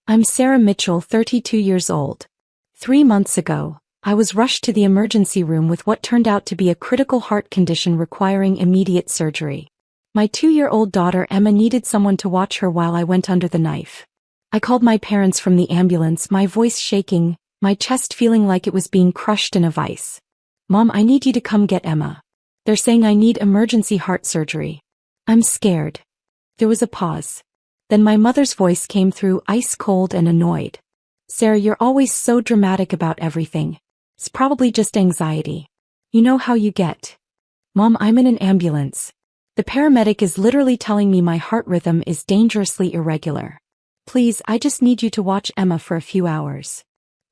I'm Sarah Mitchell, 32 years old. 3 months ago, I was rushed to the emergency room with what turned out to be a critical heart condition requiring immediate surgery. My 2-year-old daughter Emma needed someone to watch her while I went under the knife. I called my parents from the ambulance, my voice shaking, my chest feeling like it was being crushed in a vise. "Mom, I need you to come get Emma. They're saying I need emergency heart surgery." "I'm scared." There was a pause. Then my mother's voice came through, ice cold and annoyed. "Sarah, you're always so dramatic about everything. It's probably just anxiety. You know how you get." "Mom, I'm in an ambulance. The paramedic is literally telling me my heart rhythm is dangerously irregular. Please, I just need you to watch Emma for a few hours."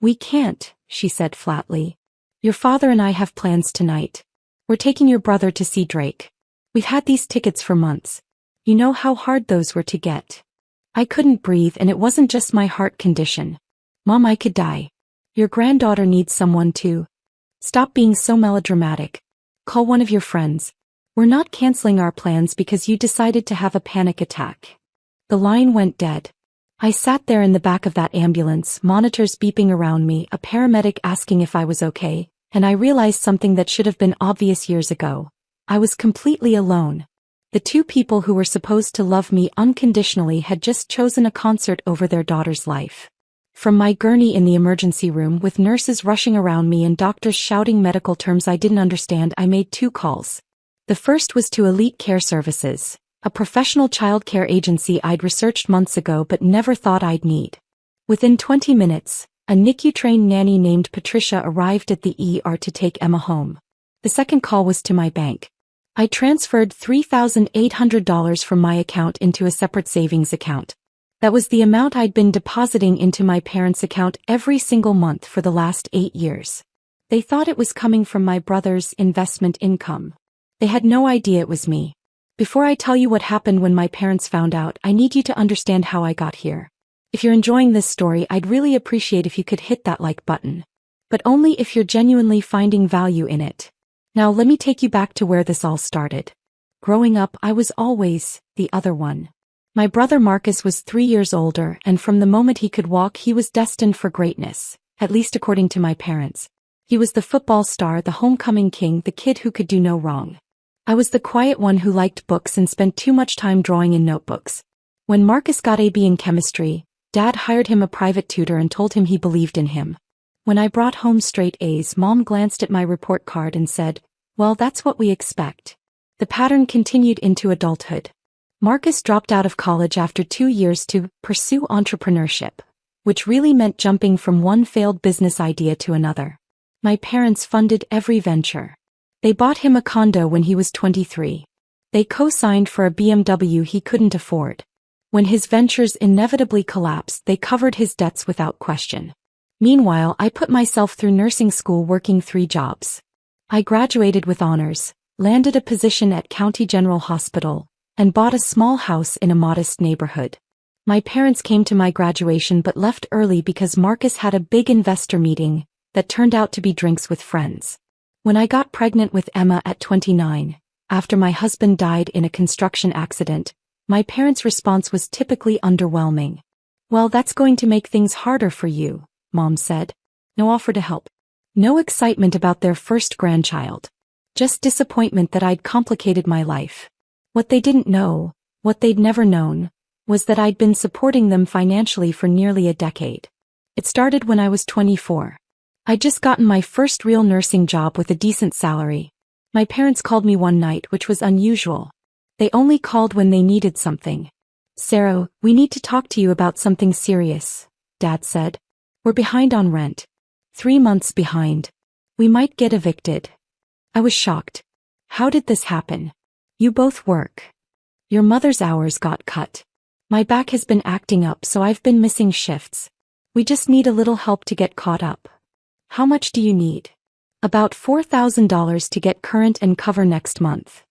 "We can't," she said flatly. "Your father and I have plans tonight. We're taking your brother to see Drake. We've had these tickets for months. You know how hard those were to get." I couldn't breathe, and it wasn't just my heart condition. "Mom, I could die. Your granddaughter needs someone too. Stop being so melodramatic. Call one of your friends. We're not canceling our plans because you decided to have a panic attack." The line went dead. I sat there in the back of that ambulance, monitors beeping around me, a paramedic asking if I was okay, and I realized something that should have been obvious years ago. I was completely alone. The two people who were supposed to love me unconditionally had just chosen a concert over their daughter's life. From my gurney in the emergency room with nurses rushing around me and doctors shouting medical terms I didn't understand, I made 2 calls. The first was to Elite Care Services, a professional childcare agency I'd researched months ago but never thought I'd need. Within 20 minutes, a NICU-trained nanny named Patricia arrived at the ER to take Emma home. The second call was to my bank. I transferred $3,800 from my account into a separate savings account. That was the amount I'd been depositing into my parents' account every single month for the last 8 years. They thought it was coming from my brother's investment income. They had no idea it was me. Before I tell you what happened when my parents found out, I need you to understand how I got here. If you're enjoying this story, I'd really appreciate if you could hit that like button. But only if you're genuinely finding value in it. Now let me take you back to where this all started. Growing up, I was always the other one. My brother Marcus was 3 years older, and from the moment he could walk he was destined for greatness, at least according to my parents. He was the football star, the homecoming king, the kid who could do no wrong. I was the quiet one who liked books and spent too much time drawing in notebooks. When Marcus got a B in chemistry, Dad hired him a private tutor and told him he believed in him. When I brought home straight A's, Mom glanced at my report card and said, "Well, that's what we expect." The pattern continued into adulthood. Marcus dropped out of college after 2 years to pursue entrepreneurship, which really meant jumping from one failed business idea to another. My parents funded every venture. They bought him a condo when he was 23. They co-signed for a BMW he couldn't afford. When his ventures inevitably collapsed, they covered his debts without question. Meanwhile, I put myself through nursing school working 3 jobs. I graduated with honors, landed a position at County General Hospital, and bought a small house in a modest neighborhood. My parents came to my graduation but left early because Marcus had a big investor meeting that turned out to be drinks with friends. When I got pregnant with Emma at 29, after my husband died in a construction accident, my parents' response was typically underwhelming. "Well, that's going to make things harder for you," Mom said. No offer to help. No excitement about their first grandchild. Just disappointment that I'd complicated my life. What they didn't know, what they'd never known, was that I'd been supporting them financially for nearly a decade. It started when I was 24. I'd just gotten my first real nursing job with a decent salary. My parents called me one night, which was unusual. They only called when they needed something. "Sarah, we need to talk to you about something serious," Dad said. "We're behind on rent. 3 months behind. We might get evicted." I was shocked. "How did this happen? You both work." "Your mother's hours got cut. My back has been acting up, so I've been missing shifts. We just need a little help to get caught up." "How much do you need?" "About $4,000 to get current and cover next month."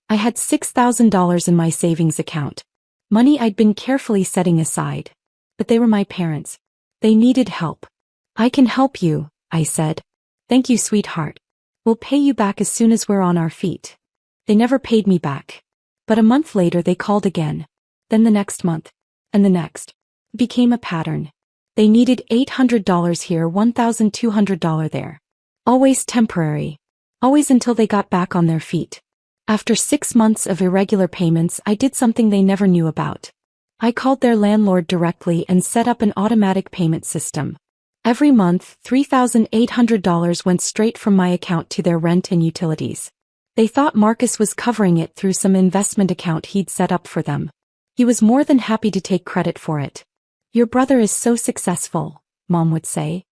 I had $6,000 in my savings account. Money I'd been carefully setting aside. But they were my parents. They needed help. "I can help you," I said. "Thank you, sweetheart. We'll pay you back as soon as we're on our feet." They never paid me back. But a month later they called again. Then the next month. And the next. Became a pattern. They needed $800 here, $1,200 there. Always temporary. Always until they got back on their feet. After 6 months of irregular payments, I did something they never knew about. I called their landlord directly and set up an automatic payment system. Every month, $3,800 went straight from my account to their rent and utilities. They thought Marcus was covering it through some investment account he'd set up for them. He was more than happy to take credit for it. "Your brother is so successful," Mom would say.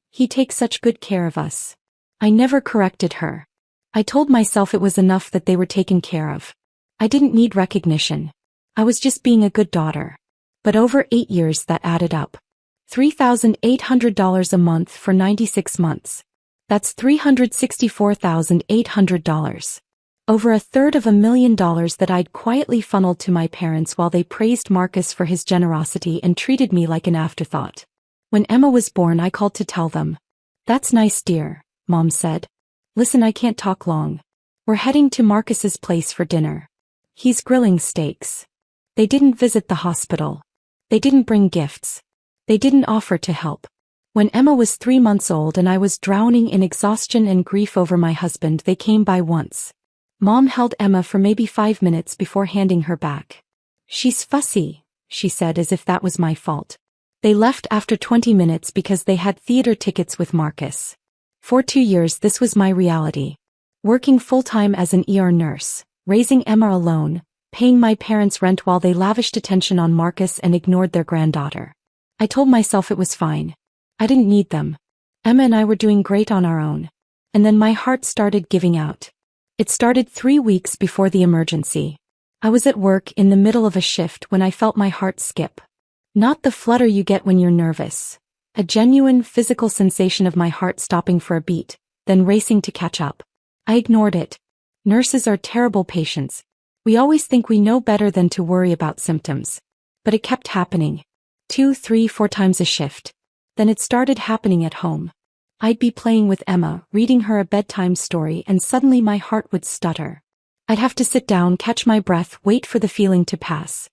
"He takes such good care of us." I never corrected her. I told myself it was enough that they were taken care of. I didn't need recognition. I was just being a good daughter. But over 8 years that added up. $3,800 a month for 96 months. That's $364,800. Over $250,000 that I'd quietly funneled to my parents while they praised Marcus for his generosity and treated me like an afterthought. When Emma was born, I called to tell them. "That's nice, dear," Mom said. "Listen, I can't talk long. We're heading to Marcus's place for dinner. He's grilling steaks." They didn't visit the hospital. They didn't bring gifts. They didn't offer to help. When Emma was 3 months old and I was drowning in exhaustion and grief over my husband, they came by once. Mom held Emma for maybe 5 minutes before handing her back. "She's fussy," she said, as if that was my fault. They left after 20 minutes because they had theater tickets with Marcus. For 2 years this was my reality. Working full-time as an ER nurse, raising Emma alone, paying my parents' rent while they lavished attention on Marcus and ignored their granddaughter. I told myself it was fine. I didn't need them. Emma and I were doing great on our own. And then my heart started giving out. It started 3 weeks before the emergency. I was at work in the middle of a shift when I felt my heart skip. Not the flutter you get when you're nervous. A genuine physical sensation of my heart stopping for a beat, then racing to catch up. I ignored it. Nurses are terrible patients. We always think we know better than to worry about symptoms. But it kept happening. 2, 3, 4 times a shift. Then it started happening at home. I'd be playing with Emma, reading her a bedtime story, and suddenly my heart would stutter. I'd have to sit down, catch my breath, wait for the feeling to pass.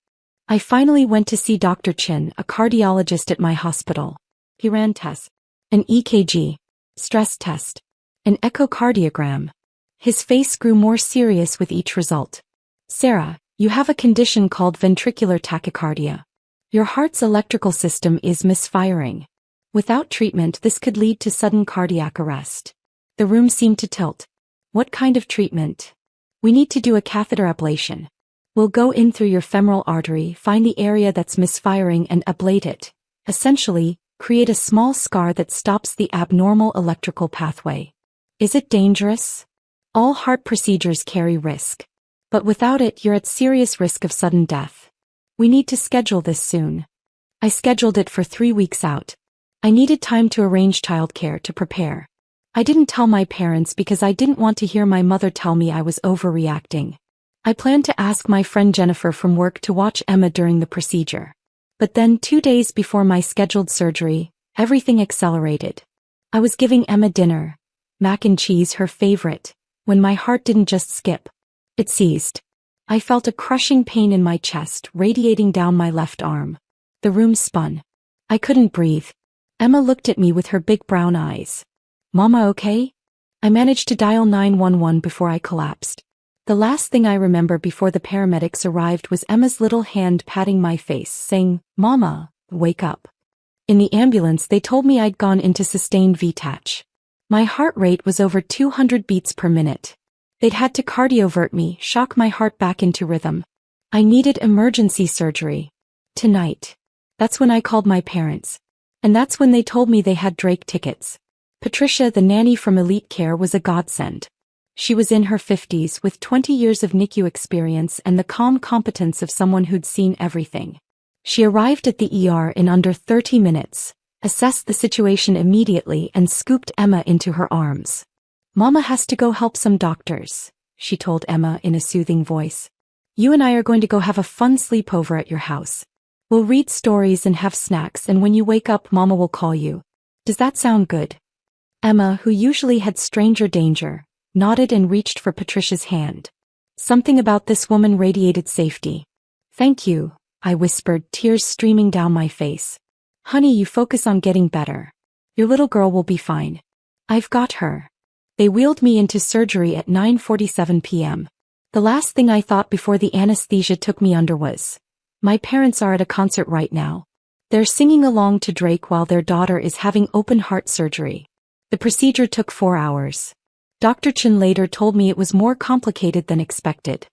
I finally went to see Dr. Chin, a cardiologist at my hospital. He ran tests. An EKG. Stress test. An echocardiogram. His face grew more serious with each result. "Sarah, you have a condition called ventricular tachycardia. Your heart's electrical system is misfiring. Without treatment, this could lead to sudden cardiac arrest." The room seemed to tilt. "What kind of treatment?" "We need to do a catheter ablation. We'll go in through your femoral artery, find the area that's misfiring and ablate it. Essentially, create a small scar that stops the abnormal electrical pathway." "Is it dangerous?" "All heart procedures carry risk. But without it, you're at serious risk of sudden death. We need to schedule this soon." I scheduled it for 3 weeks out. I needed time to arrange childcare, to prepare. I didn't tell my parents because I didn't want to hear my mother tell me I was overreacting. I planned to ask my friend Jennifer from work to watch Emma during the procedure. But then 2 days before my scheduled surgery, everything accelerated. I was giving Emma dinner, mac and cheese, her favorite, when my heart didn't just skip. It seized. I felt a crushing pain in my chest, radiating down my left arm. The room spun. I couldn't breathe. Emma looked at me with her big brown eyes. "Mama, okay?" I managed to dial 911 before I collapsed. The last thing I remember before the paramedics arrived was Emma's little hand patting my face, saying, "Mama, wake up." In the ambulance, they told me I'd gone into sustained VTach. My heart rate was over 200 beats per minute. They'd had to cardiovert me, shock my heart back into rhythm. I needed emergency surgery. Tonight. That's when I called my parents. And that's when they told me they had Drake tickets. Patricia, the nanny from Elite Care, was a godsend. She was in her 50s with 20 years of NICU experience and the calm competence of someone who'd seen everything. She arrived at the ER in under 30 minutes, assessed the situation immediately, and scooped Emma into her arms. "Mama has to go help some doctors," she told Emma in a soothing voice. "You and I are going to go have a fun sleepover at your house. We'll read stories and have snacks, and when you wake up, Mama will call you. Does that sound good?" Emma, who usually had stranger danger, nodded and reached for Patricia's hand. Something about this woman radiated safety. "Thank you," I whispered, tears streaming down my face. Honey, you focus on getting better. Your little girl will be fine. I've got her. They wheeled me into surgery at 9:47 p.m. The last thing I thought before the anesthesia took me under was, my parents are at a concert right now. They're singing along to Drake while their daughter is having open heart surgery. The procedure took 4 hours. Dr. Chen later told me it was more complicated than expected.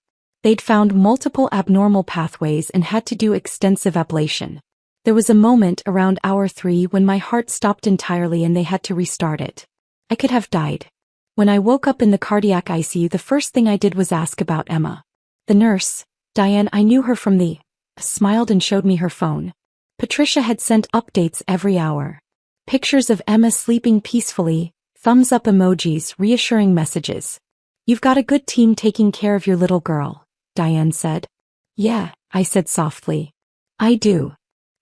They'd found multiple abnormal pathways and had to do extensive ablation. There was a moment around hour 3 when my heart stopped entirely and they had to restart it. I could have died. When I woke up in the cardiac ICU, the first thing I did was ask about Emma. The nurse, Diane, I knew her from smiled and showed me her phone. Patricia had sent updates every hour. Pictures of Emma sleeping peacefully, thumbs up emojis, reassuring messages. You've got a good team taking care of your little girl, Diane said. Yeah, I said softly. I do.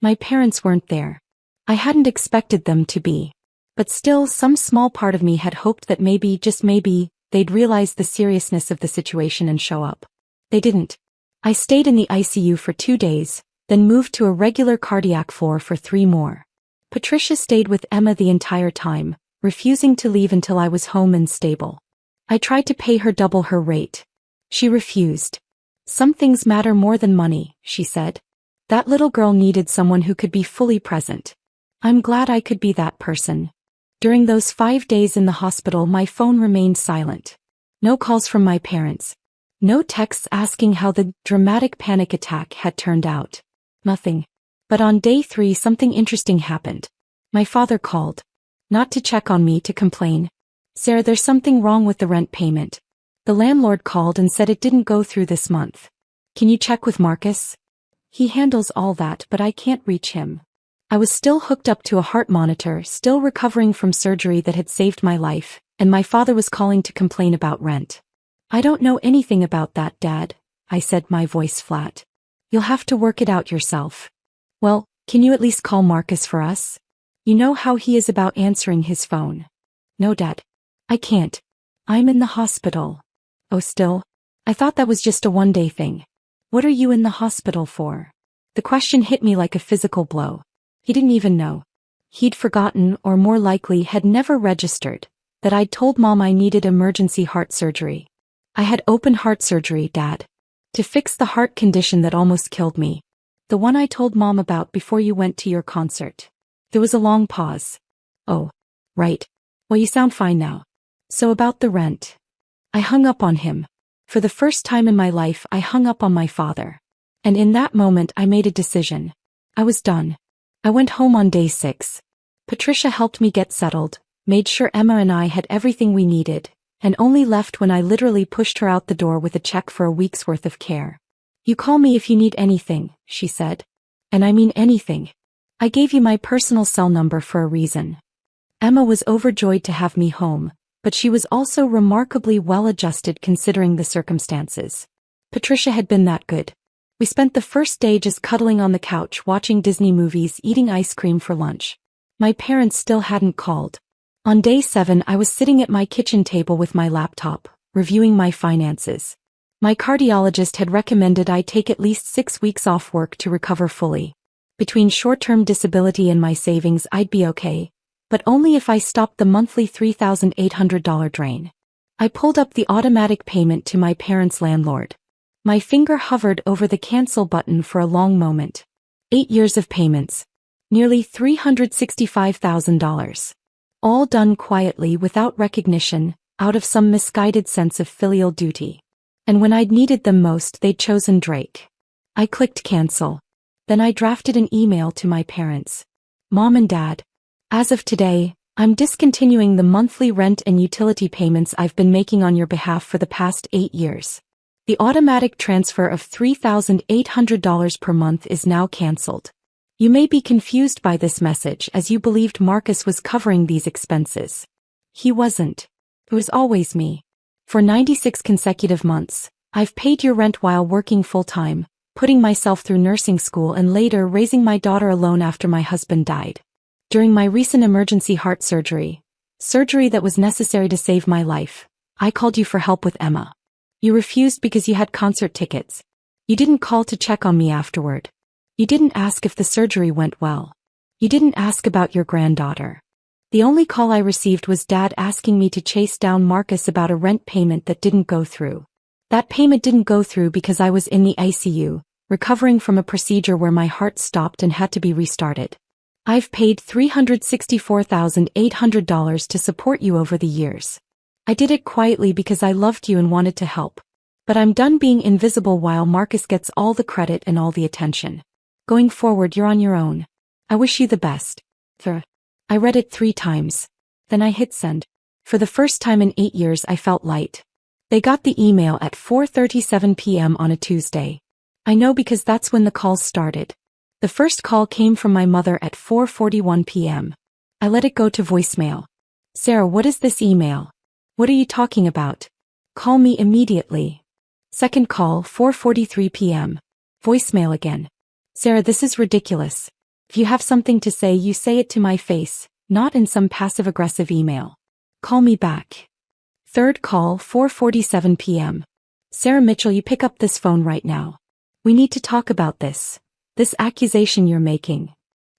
My parents weren't there. I hadn't expected them to be. But still, some small part of me had hoped that maybe, just maybe, they'd realize the seriousness of the situation and show up. They didn't. I stayed in the ICU for 2 days, then moved to a regular cardiac floor for 3 more. Patricia stayed with Emma the entire time, refusing to leave until I was home and stable. I tried to pay her double her rate. She refused. Some things matter more than money, she said. That little girl needed someone who could be fully present. I'm glad I could be that person. During those 5 days in the hospital, my phone remained silent. No calls from my parents. No texts asking how the dramatic panic attack had turned out. Nothing. But on day 3 something interesting happened. My father called. Not to check on me, to complain. Sarah, there's something wrong with the rent payment. The landlord called and said it didn't go through this month. Can you check with Marcus? He handles all that, but I can't reach him. I was still hooked up to a heart monitor, still recovering from surgery that had saved my life, and my father was calling to complain about rent. I don't know anything about that, Dad, I said, my voice flat. You'll have to work it out yourself. Well, can you at least call Marcus for us? You know how he is about answering his phone. No, Dad. I can't. I'm in the hospital. Oh, still? I thought that was just a one-day thing. What are you in the hospital for? The question hit me like a physical blow. He didn't even know. He'd forgotten, or more likely had never registered, that I'd told Mom I needed emergency heart surgery. I had open heart surgery, Dad. To fix the heart condition that almost killed me. The one I told Mom about before you went to your concert. There was a long pause. Oh, right. Well, you sound fine now. So about the rent. I hung up on him. For the first time in my life, I hung up on my father. And in that moment, I made a decision. I was done. I went home on day 6. Patricia helped me get settled, made sure Emma and I had everything we needed, and only left when I literally pushed her out the door with a check for a week's worth of care. You call me if you need anything, she said. And I mean anything. I gave you my personal cell number for a reason. Emma was overjoyed to have me home, but she was also remarkably well-adjusted considering the circumstances. Patricia had been that good. We spent the first day just cuddling on the couch watching Disney movies, eating ice cream for lunch. My parents still hadn't called. On day 7 I was sitting at my kitchen table with my laptop, reviewing my finances. My cardiologist had recommended I take at least 6 weeks off work to recover fully. Between short-term disability and my savings I'd be okay, but only if I stopped the monthly $3,800 drain. I pulled up the automatic payment to my parents' landlord. My finger hovered over the cancel button for a long moment. 8 years of payments. Nearly $365,000. All done quietly without recognition, out of some misguided sense of filial duty. And when I'd needed them most, they'd chosen Drake. I clicked cancel. Then I drafted an email to my parents. Mom and Dad. As of today, I'm discontinuing the monthly rent and utility payments I've been making on your behalf for the past 8 years. The automatic transfer of $3,800 per month is now canceled. You may be confused by this message as you believed Marcus was covering these expenses. He wasn't. It was always me. For 96 consecutive months, I've paid your rent while working full-time, putting myself through nursing school and later raising my daughter alone after my husband died. During my recent emergency heart surgery that was necessary to save my life, I called you for help with Emma. You refused because you had concert tickets. You didn't call to check on me afterward. You didn't ask if the surgery went well. You didn't ask about your granddaughter. The only call I received was Dad asking me to chase down Marcus about a rent payment that didn't go through. That payment didn't go through because I was in the ICU, recovering from a procedure where my heart stopped and had to be restarted. I've paid $364,800 to support you over the years. I did it quietly because I loved you and wanted to help. But I'm done being invisible while Marcus gets all the credit and all the attention. Going forward, you're on your own. I wish you the best. I read it 3 times. Then I hit send. For the first time in 8 years I felt light. They got the email at 4:37 p.m. on a Tuesday. I know because that's when the calls started. The first call came from my mother at 4:41 p.m. I let it go to voicemail. Sarah, what is this email? What are you talking about? Call me immediately. Second call, 4:43 p.m. Voicemail again. Sarah, this is ridiculous. If you have something to say, you say it to my face, not in some passive-aggressive email. Call me back. Third call, 4:47 p.m. Sarah Mitchell, you pick up this phone right now. We need to talk about this accusation you're making.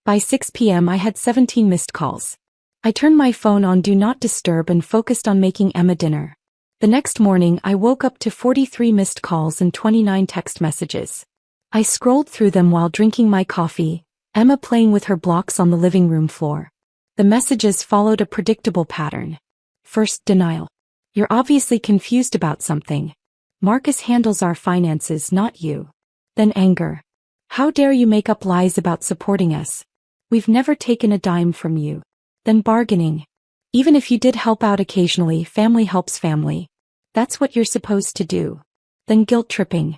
By 6 p.m. I had 17 missed calls. I turned my phone on Do Not Disturb and focused on making Emma dinner. The next morning I woke up to 43 missed calls and 29 text messages. I scrolled through them while drinking my coffee, Emma playing with her blocks on the living room floor. The messages followed a predictable pattern. First, denial. You're obviously confused about something. Marcus handles our finances, not you. Then anger. How dare you make up lies about supporting us? We've never taken a dime from you. Then bargaining. Even if you did help out occasionally, family helps family. That's what you're supposed to do. Then guilt tripping.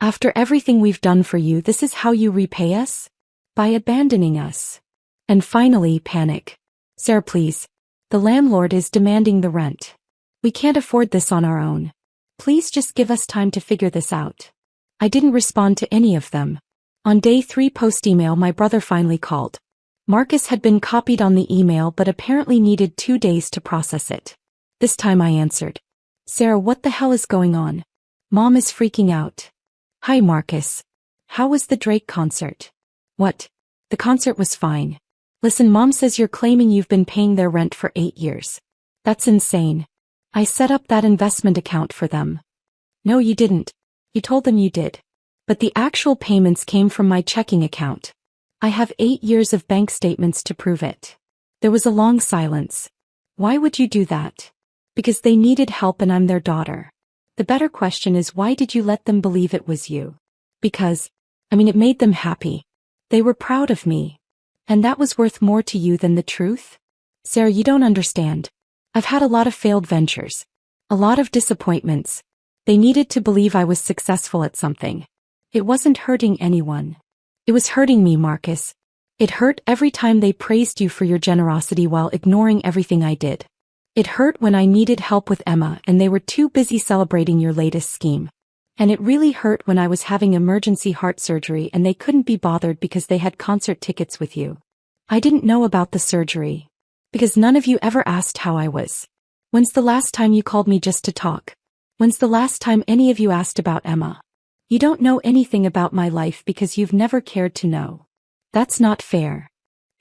After everything we've done for you, this is how you repay us? By abandoning us. And finally, panic. Sarah, please. The landlord is demanding the rent. We can't afford this on our own. Please just give us time to figure this out. I didn't respond to any of them. On day 3 post-email, my brother finally called. Marcus had been copied on the email but apparently needed 2 days to process it. This time I answered. Sarah, what the hell is going on? Mom is freaking out. Hi Marcus. How was the Drake concert? What? The concert was fine. Listen, Mom says you're claiming you've been paying their rent for 8 years. That's insane. I set up that investment account for them. No, you didn't. You told them you did. But the actual payments came from my checking account. I have 8 years of bank statements to prove it. There was a long silence. Why would you do that? Because they needed help and I'm their daughter. The better question is, why did you let them believe it was you? Because, it made them happy. They were proud of me. And that was worth more to you than the truth? Sarah, you don't understand. I've had a lot of failed ventures. A lot of disappointments. They needed to believe I was successful at something. It wasn't hurting anyone. It was hurting me, Marcus. It hurt every time they praised you for your generosity while ignoring everything I did. It hurt when I needed help with Emma and they were too busy celebrating your latest scheme. And it really hurt when I was having emergency heart surgery and they couldn't be bothered because they had concert tickets with you. I didn't know about the surgery. Because none of you ever asked how I was. When's the last time you called me just to talk? When's the last time any of you asked about Emma? You don't know anything about my life because you've never cared to know. That's not fair.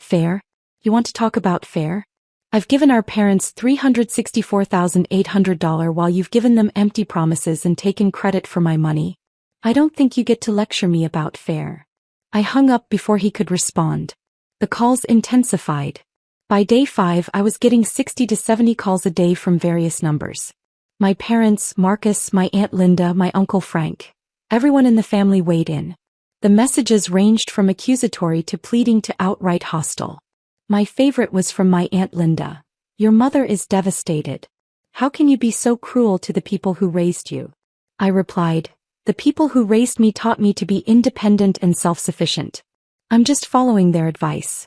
Fair? You want to talk about fair? I've given our parents $364,800 while you've given them empty promises and taken credit for my money. I don't think you get to lecture me about fair. I hung up before he could respond. The calls intensified. By day 5 I was getting 60 to 70 calls a day from various numbers. My parents, Marcus, my Aunt Linda, my Uncle Frank. Everyone in the family weighed in. The messages ranged from accusatory to pleading to outright hostile. My favorite was from my Aunt Linda. Your mother is devastated. How can you be so cruel to the people who raised you? I replied, the people who raised me taught me to be independent and self-sufficient. I'm just following their advice.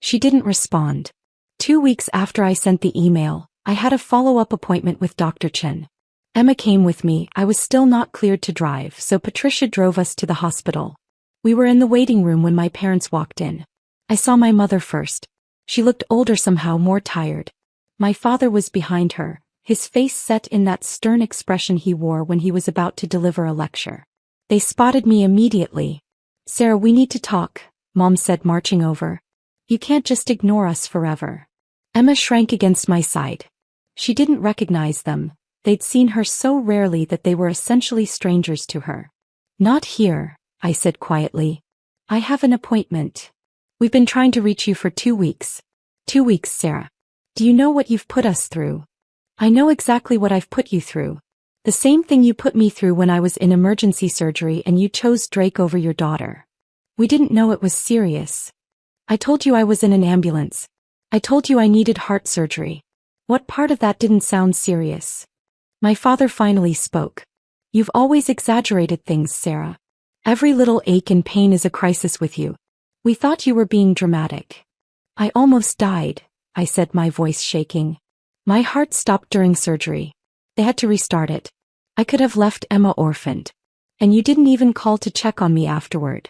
She didn't respond. 2 weeks after I sent the email, I had a follow-up appointment with Dr. Chen. Emma came with me. I was still not cleared to drive, so Patricia drove us to the hospital. We were in the waiting room when my parents walked in. I saw my mother first. She looked older, somehow more tired. My father was behind her, his face set in that stern expression he wore when he was about to deliver a lecture. They spotted me immediately. Sarah, we need to talk, Mom said, marching over. You can't just ignore us forever. Emma shrank against my side. She didn't recognize them. They'd seen her so rarely that they were essentially strangers to her. Not here, I said quietly. I have an appointment. We've been trying to reach you for 2 weeks. 2 weeks, Sarah. Do you know what you've put us through? I know exactly what I've put you through. The same thing you put me through when I was in emergency surgery and you chose Drake over your daughter. We didn't know it was serious. I told you I was in an ambulance. I told you I needed heart surgery. What part of that didn't sound serious? My father finally spoke. You've always exaggerated things, Sarah. Every little ache and pain is a crisis with you. We thought you were being dramatic. I almost died, I said, my voice shaking. My heart stopped during surgery. They had to restart it. I could have left Emma orphaned. And you didn't even call to check on me afterward.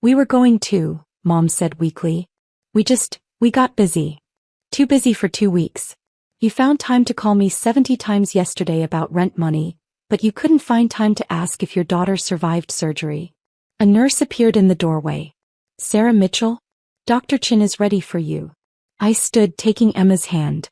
We were going to, Mom said weakly. We got busy. Too busy for 2 weeks. You found time to call me 70 times yesterday about rent money, but you couldn't find time to ask if your daughter survived surgery. A nurse appeared in the doorway. Sarah Mitchell? Dr. Chin is ready for you. I stood, taking Emma's hand.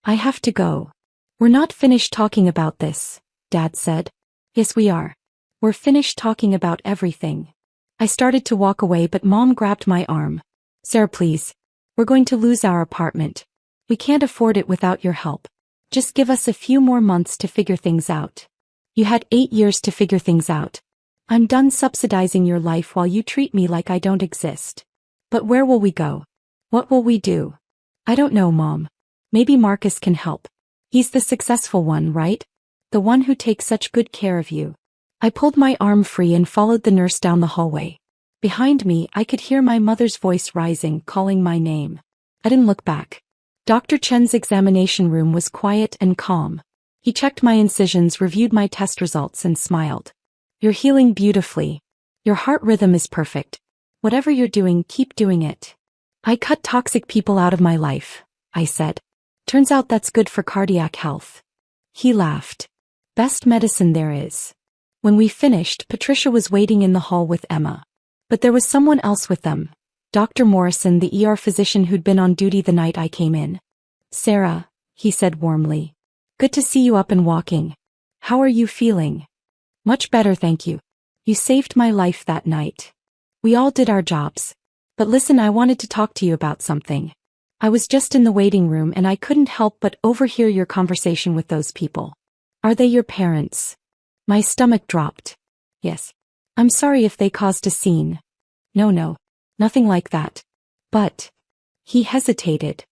I have to go. We're not finished talking about this, Dad said. Yes, we are. We're finished talking about everything. I started to walk away, but Mom grabbed my arm. Sarah, please. We're going to lose our apartment. We can't afford it without your help. Just give us a few more months to figure things out. You had 8 years to figure things out. I'm done subsidizing your life while you treat me like I don't exist. But where will we go? What will we do? I don't know, Mom. Maybe Marcus can help. He's the successful one, right? The one who takes such good care of you. I pulled my arm free and followed the nurse down the hallway. Behind me, I could hear my mother's voice rising, calling my name. I didn't look back. Dr. Chen's examination room was quiet and calm. He checked my incisions, reviewed my test results, and smiled. You're healing beautifully. Your heart rhythm is perfect. Whatever you're doing, keep doing it. I cut toxic people out of my life, I said. Turns out that's good for cardiac health. He laughed. Best medicine there is. When we finished, Patricia was waiting in the hall with Emma. But there was someone else with them. Dr. Morrison, the ER physician who'd been on duty the night I came in. Sarah, he said warmly. Good to see you up and walking. How are you feeling? Much better, thank you. You saved my life that night. We all did our jobs. But listen, I wanted to talk to you about something. I was just in the waiting room and I couldn't help but overhear your conversation with those people. Are they your parents? My stomach dropped. Yes. I'm sorry if they caused a scene. No, nothing like that. But... He hesitated.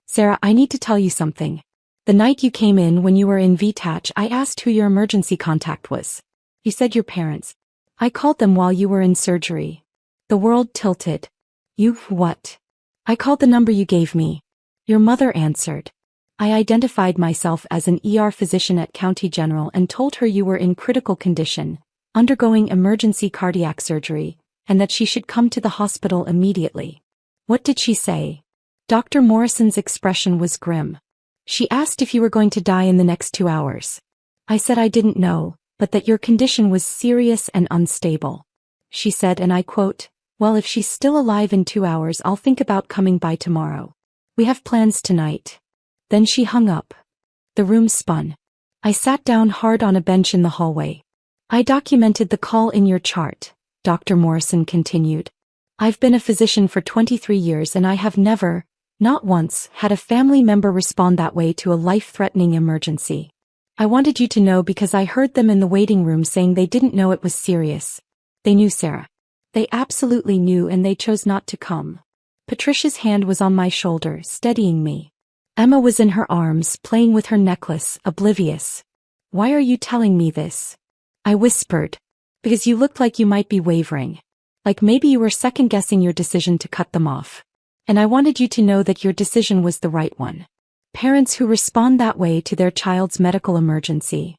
Sarah, I need to tell you something. The night you came in when you were in VTACH, I asked who your emergency contact was. You said your parents. I called them while you were in surgery. The world tilted. You what? I called the number you gave me. Your mother answered. I identified myself as an ER physician at County General and told her you were in critical condition, undergoing emergency cardiac surgery, and that she should come to the hospital immediately. What did she say? Dr. Morrison's expression was grim. She asked if you were going to die in the next 2 hours. I said I didn't know, but that your condition was serious and unstable. She said, and I quote, well, if she's still alive in 2 hours, I'll think about coming by tomorrow. We have plans tonight. Then she hung up. The room spun. I sat down hard on a bench in the hallway. I documented the call in your chart, Dr. Morrison continued. I've been a physician for 23 years and I have never, not once, had a family member respond that way to a life-threatening emergency. I wanted you to know because I heard them in the waiting room saying they didn't know it was serious. They knew, Sarah. They absolutely knew, and they chose not to come. Patricia's hand was on my shoulder, steadying me. Emma was in her arms, playing with her necklace, oblivious. Why are you telling me this? I whispered. Because you looked like you might be wavering. Like maybe you were second-guessing your decision to cut them off. And I wanted you to know that your decision was the right one. Parents who respond that way to their child's medical emergency.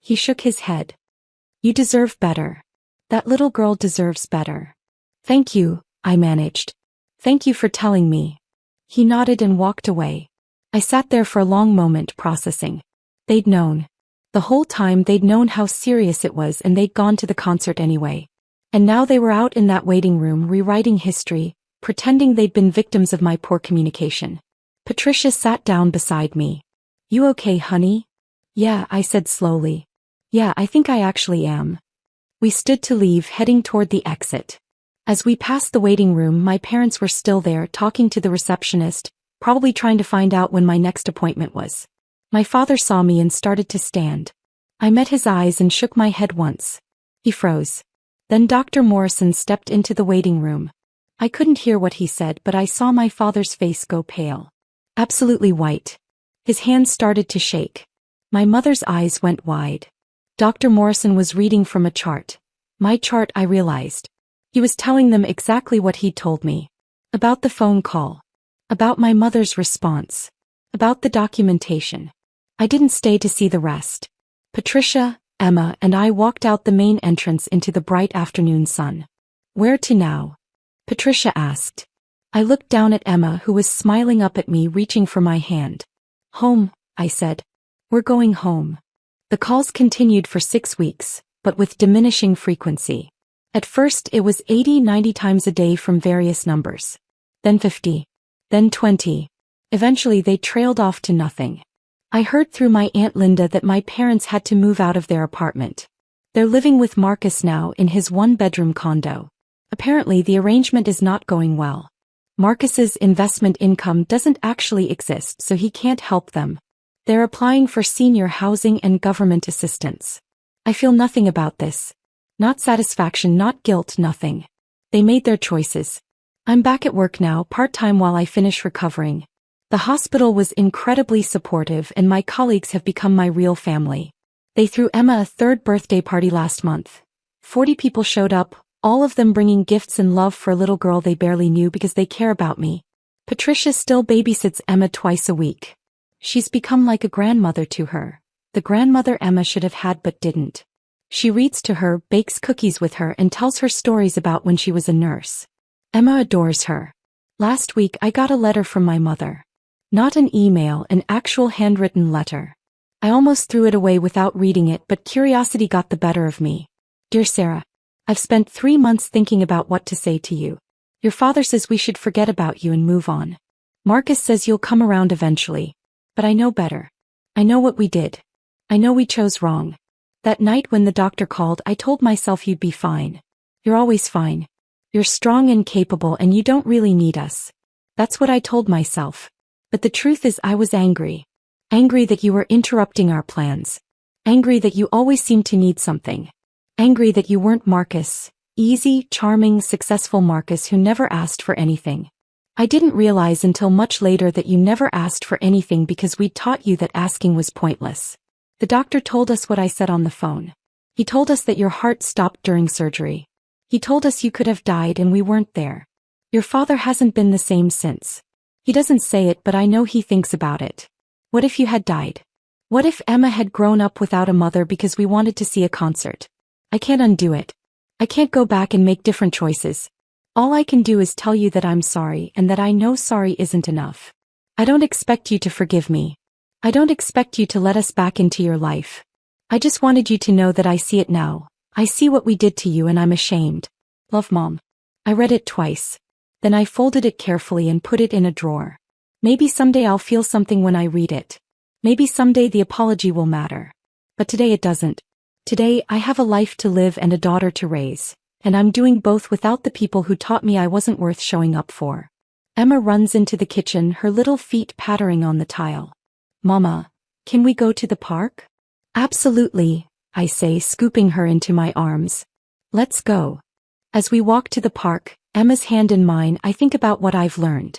He shook his head. You deserve better. That little girl deserves better. Thank you, I managed. Thank you for telling me. He nodded and walked away. I sat there for a long moment processing. They'd known. The whole time they'd known how serious it was, and they'd gone to the concert anyway. And now they were out in that waiting room rewriting history, pretending they'd been victims of my poor communication. Patricia sat down beside me. "You okay, honey?" "Yeah," I said slowly. "Yeah, I think I actually am." We stood to leave, heading toward the exit. As we passed the waiting room, my parents were still there, talking to the receptionist, probably trying to find out when my next appointment was. My father saw me and started to stand. I met his eyes and shook my head once. He froze. Then Dr. Morrison stepped into the waiting room. I couldn't hear what he said, but I saw my father's face go pale. Absolutely white. His hands started to shake. My mother's eyes went wide. Dr. Morrison was reading from a chart. My chart, I realized. He was telling them exactly what he'd told me. About the phone call. About my mother's response. About the documentation. I didn't stay to see the rest. Patricia, Emma, and I walked out the main entrance into the bright afternoon sun. "Where to now?" Patricia asked. I looked down at Emma, who was smiling up at me, reaching for my hand. "Home," I said. "We're going home." The calls continued for 6 weeks, but with diminishing frequency. At first it was 80-90 times a day from various numbers. Then 50. Then 20. Eventually they trailed off to nothing. I heard through my Aunt Linda that my parents had to move out of their apartment. They're living with Marcus now in his one-bedroom condo. Apparently the arrangement is not going well. Marcus's investment income doesn't actually exist, so he can't help them. They're applying for senior housing and government assistance. I feel nothing about this. Not satisfaction, not guilt, nothing. They made their choices. I'm back at work now, part-time while I finish recovering. The hospital was incredibly supportive and my colleagues have become my real family. They threw Emma a third birthday party last month. 40 people showed up, all of them bringing gifts and love for a little girl they barely knew because they care about me. Patricia still babysits Emma twice a week. She's become like a grandmother to her. The grandmother Emma should have had but didn't. She reads to her, bakes cookies with her, and tells her stories about when she was a nurse. Emma adores her. Last week I got a letter from my mother. Not an email, an actual handwritten letter. I almost threw it away without reading it, but curiosity got the better of me. "Dear Sarah, I've spent 3 months thinking about what to say to you. Your father says we should forget about you and move on. Marcus says you'll come around eventually. But I know better. I know what we did. I know we chose wrong. That night when the doctor called, I told myself you'd be fine. You're always fine. You're strong and capable and you don't really need us. That's what I told myself. But the truth is I was angry. Angry that you were interrupting our plans. Angry that you always seemed to need something. Angry that you weren't Marcus, easy, charming, successful Marcus who never asked for anything. I didn't realize until much later that you never asked for anything because we'd taught you that asking was pointless. The doctor told us what I said on the phone. He told us that your heart stopped during surgery. He told us you could have died and we weren't there. Your father hasn't been the same since. He doesn't say it, but I know he thinks about it. What if you had died? What if Emma had grown up without a mother because we wanted to see a concert? I can't undo it. I can't go back and make different choices. All I can do is tell you that I'm sorry and that I know sorry isn't enough. I don't expect you to forgive me. I don't expect you to let us back into your life. I just wanted you to know that I see it now. I see what we did to you and I'm ashamed. Love, Mom. I read it twice. Then I folded it carefully and put it in a drawer. Maybe someday I'll feel something when I read it. Maybe someday the apology will matter. But today it doesn't. Today I have a life to live and a daughter to raise. And I'm doing both without the people who taught me I wasn't worth showing up for. Emma runs into the kitchen, her little feet pattering on the tile. Mama, can we go to the park? Absolutely, I say, scooping her into my arms. Let's go. As we walk to the park, Emma's hand in mine, I think about what I've learned.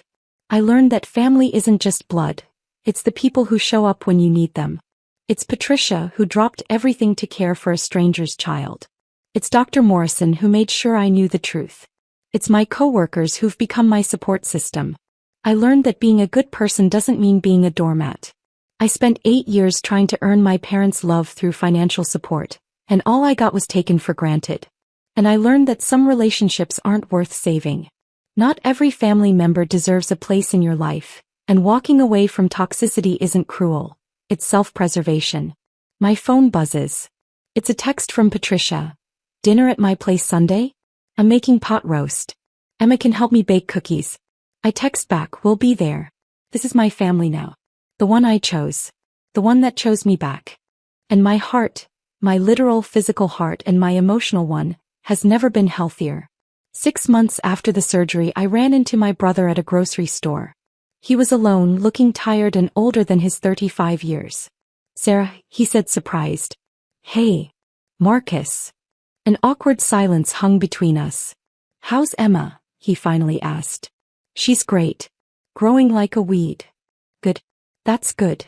I learned that family isn't just blood. It's the people who show up when you need them. It's Patricia who dropped everything to care for a stranger's child. It's Dr. Morrison who made sure I knew the truth. It's my coworkers who've become my support system. I learned that being a good person doesn't mean being a doormat. I spent 8 years trying to earn my parents' love through financial support, and all I got was taken for granted. And I learned that some relationships aren't worth saving. Not every family member deserves a place in your life, and walking away from toxicity isn't cruel. It's self-preservation. My phone buzzes. It's a text from Patricia. Dinner at my place Sunday? I'm making pot roast. Emma can help me bake cookies. I text back, we'll be there. This is my family now. The one I chose. The one that chose me back. And my heart, my literal physical heart and my emotional one, has never been healthier. 6 months after the surgery, I ran into my brother at a grocery store. He was alone, looking tired and older than his 35 years. Sarah, he said, surprised. Hey, Marcus. An awkward silence hung between us. How's Emma? He finally asked. She's great. Growing like a weed. Good. That's good.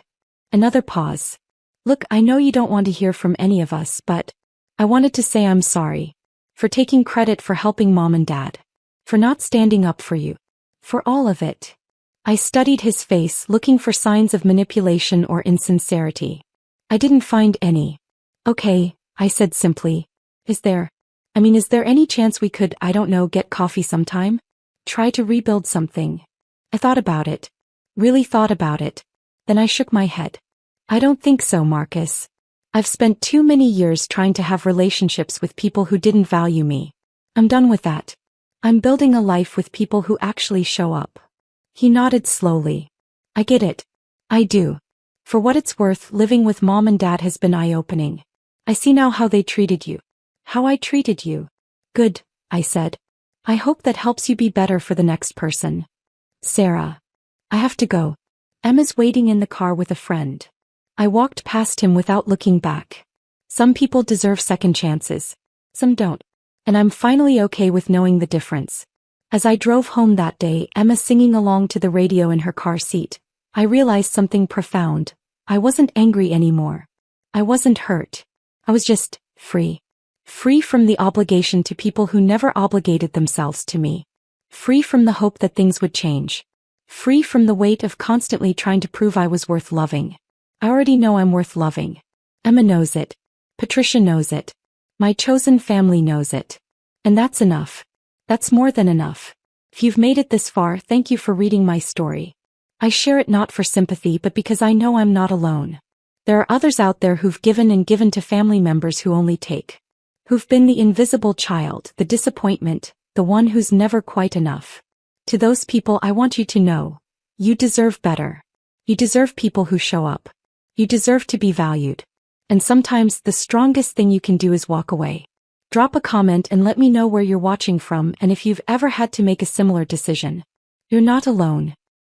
Another pause. Look, I know you don't want to hear from any of us, but I wanted to say I'm sorry. For taking credit for helping Mom and Dad. For not standing up for you. For all of it. I studied his face, looking for signs of manipulation or insincerity. I didn't find any. Okay, I said simply. Is there any chance we could, I don't know, get coffee sometime? Try to rebuild something. I thought about it. Really thought about it. Then I shook my head. I don't think so, Marcus. I've spent too many years trying to have relationships with people who didn't value me. I'm done with that. I'm building a life with people who actually show up. He nodded slowly. I get it. I do. For what it's worth, living with Mom and Dad has been eye-opening. I see now how they treated you. How I treated you. Good, I said. I hope that helps you be better for the next person. Sarah. I have to go. Emma's waiting in the car with a friend. I walked past him without looking back. Some people deserve second chances. Some don't. And I'm finally okay with knowing the difference. As I drove home that day, Emma singing along to the radio in her car seat, I realized something profound. I wasn't angry anymore. I wasn't hurt. I was just free. Free from the obligation to people who never obligated themselves to me. Free from the hope that things would change. Free from the weight of constantly trying to prove I was worth loving. I already know I'm worth loving. Emma knows it. Patricia knows it. My chosen family knows it. And that's enough. That's more than enough. If you've made it this far, thank you for reading my story. I share it not for sympathy but because I know I'm not alone. There are others out there who've given and given to family members who only take. Who've been the invisible child, the disappointment, the one who's never quite enough. To those people I want you to know. You deserve better. You deserve people who show up. You deserve to be valued. And sometimes the strongest thing you can do is walk away. Drop a comment and let me know where you're watching from and if you've ever had to make a similar decision. You're not alone.